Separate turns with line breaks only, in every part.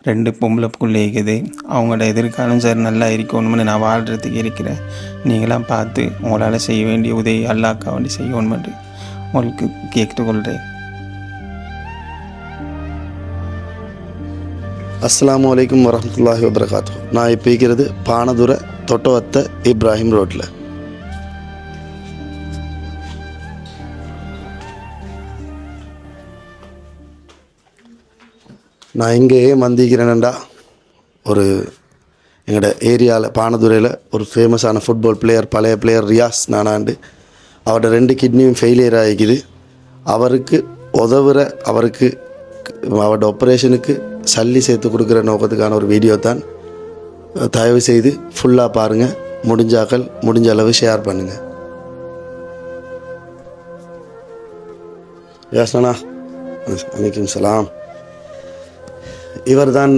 2 பொம்பளை புள்ளை இருக்குது. அவங்களோட எதிர்காலம் சரி நல்லா இருக்கணும்னு நான் வாழ்கிறதுக்கு இருக்கிறேன். நீங்களாம் பார்த்து உங்களால் செய்ய வேண்டிய உதவி அல்லாஹ்க்காக வேண்டி செய்யணுமென்று உங்களுக்கு கேட்டுக்கொள்கிறேன்.
அஸ்ஸலாமு அலைக்கும் வரஹ்மத்துல்லாஹி வபரகாத்துஹு. நான் இப்போ இருக்கிறது பானதுரை தொட்டவத்த இப்ராஹிம் ரோட்டில். நான் இங்கே வந்திருக்கிறேன்டா, ஒரு எங்களோட ஏரியாவில் பானதுரையில் ஒரு ஃபேமஸான ஃபுட்பால் பிளேயர், பழைய பிளேயர் ரியாஸ் நானாண்டு. அவரோட 2 கிட்னியும் ஃபெயிலியர் ஆகிக்குது. அவருக்கு உதவுற, அவரோட ஆப்ரேஷனுக்கு சல்லி சேர்த்து கொடுக்குற நோக்கத்துக்கான ஒரு வீடியோ தான். தயவு செய்து ஃபுல்லாக பாருங்கள். முடிஞ்ச அளவு ஷேர் பண்ணுங்கள். யாஸ்னா வலைக்கும் சலாம். இவர் தான்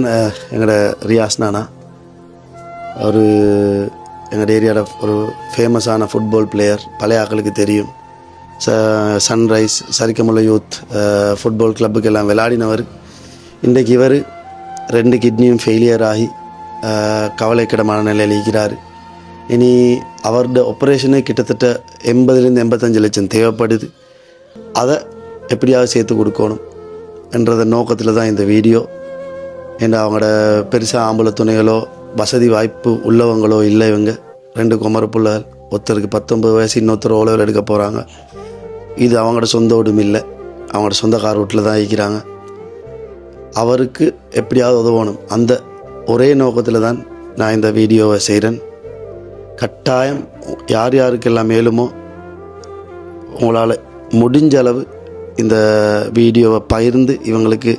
எங்களோட ரியாஸ் நானா. ஒரு எங்களோட ஏரியாவில் ஒரு ஃபேமஸான ஃபுட்பால் பிளேயர், பழைய ஆக்களுக்கு தெரியும். சன்ரைஸ், சரிக்கமுல்ல யூத் ஃபுட்பால் கிளப்புக்கெல்லாம் விளையாடினவர். இன்றைக்கு இவர் 2 கிட்னியும் ஃபெயிலியர் ஆகி கவலைக்கிடமான நிலையில் இருக்கிறார். இனி அவரோட ஆப்ரேஷனு கிட்டத்தட்ட 80-85 லட்சம் தேவைப்படுது. அதை எப்படியாவது சேர்த்து கொடுக்கணும் என்றத நோக்கத்தில் தான் இந்த வீடியோ. ஏன்னா அவங்களோட பெருசாக ஆம்பளை துணைகளோ வசதி வாய்ப்பு உள்ளவங்களோ இல்லை. இவங்க 2 குமர பிள்ளைகள், ஒருத்தருக்கு 19 வயசு, இன்னொருத்தர் ஓலவில் எடுக்க போகிறாங்க. இது அவங்களோட சொந்த வீடும் இல்லை, அவங்களோட சொந்தக்கார வீட்டில் தான் இருக்கிறாங்க. அவருக்கு எப்படியாவது உதவணும், அந்த ஒரே நோக்கத்தில் தான் நான் இந்த வீடியோவை செய்கிறேன். கட்டாயம் யாருக்கெல்லாம் மேலுமோ உங்களால் முடிஞ்ச அளவு இந்த வீடியோவை பகிர்ந்து இவங்களுக்கு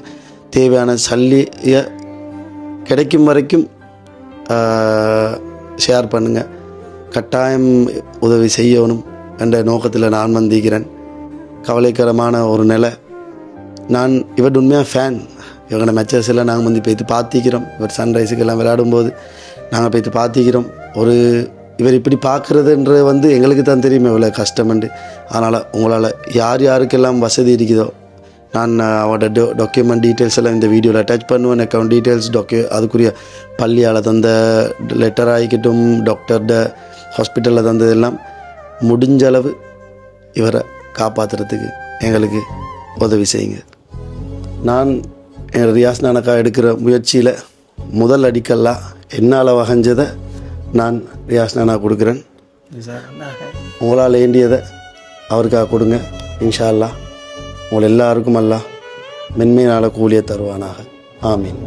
தேவையான சல்லியை கிடைக்கும் வரைக்கும் ஷேர் பண்ணுங்கள். கட்டாயம் உதவி செய்யணும் என்ற நோக்கத்தில் நான் வந்திருக்கிறேன். கவலைக்கரமான ஒரு நிலை. நான் இவர் உண்மையாக ஃபேன். இவங்களோட மேட்சஸ் எல்லாம் நாங்கள் வந்து போய்த்து பார்த்திக்கிறோம். இவர் சன்ரைஸுக்கெல்லாம் விளையாடும்போது நாங்கள் போய்த்து பார்த்திக்கிறோம். இவர் இப்படி பார்க்குறதுன்றது எங்களுக்கு தான் தெரியுமே இவ்வளோ கஷ்டம்ண்டு. அதனால் உங்களால் யாருக்கெல்லாம் வசதி இருக்குதோ, நான் அவரோட டாக்குமெண்ட் டீட்டெயில்ஸ் எல்லாம் இந்த வீடியோவில் அட்டாச் பண்ணுவேன். அக்கௌண்ட் டீட்டெயில்ஸ், அதுக்குரிய பள்ளியால் தந்த லெட்டர் ஆகிக்கட்டும், டாக்டர்ட ஹாஸ்பிட்டலில் தந்ததெல்லாம் முடிஞ்ச அளவு இவரை காப்பாற்றுறதுக்கு எங்களுக்கு உதவி செய்யுங்க. நான் என் ரியாஸ் நானக்கா எடுக்கிற முயற்சியில் முதல் அடிக்கல்லாம் என்னால் வகைஞ்சதை நான் ரியாஸ் நானா கொடுக்குறேன். உங்களால் வேண்டியதை அவருக்காக கொடுங்க. இன்ஷா அல்லாஹ் உங்களை எல்லாருக்கும் அல்லாஹ் மென்மையினால் கூலியை தருவானாக. ஆமீன்.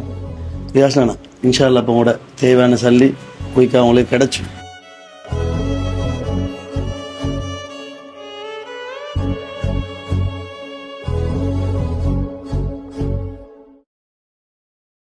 ரியாஸ் நானா இன்ஷா அல்லாஹ் இப்போ உங்களோட தேவையான சல்லி குயிக்காக உங்களுக்கு கிடச்சி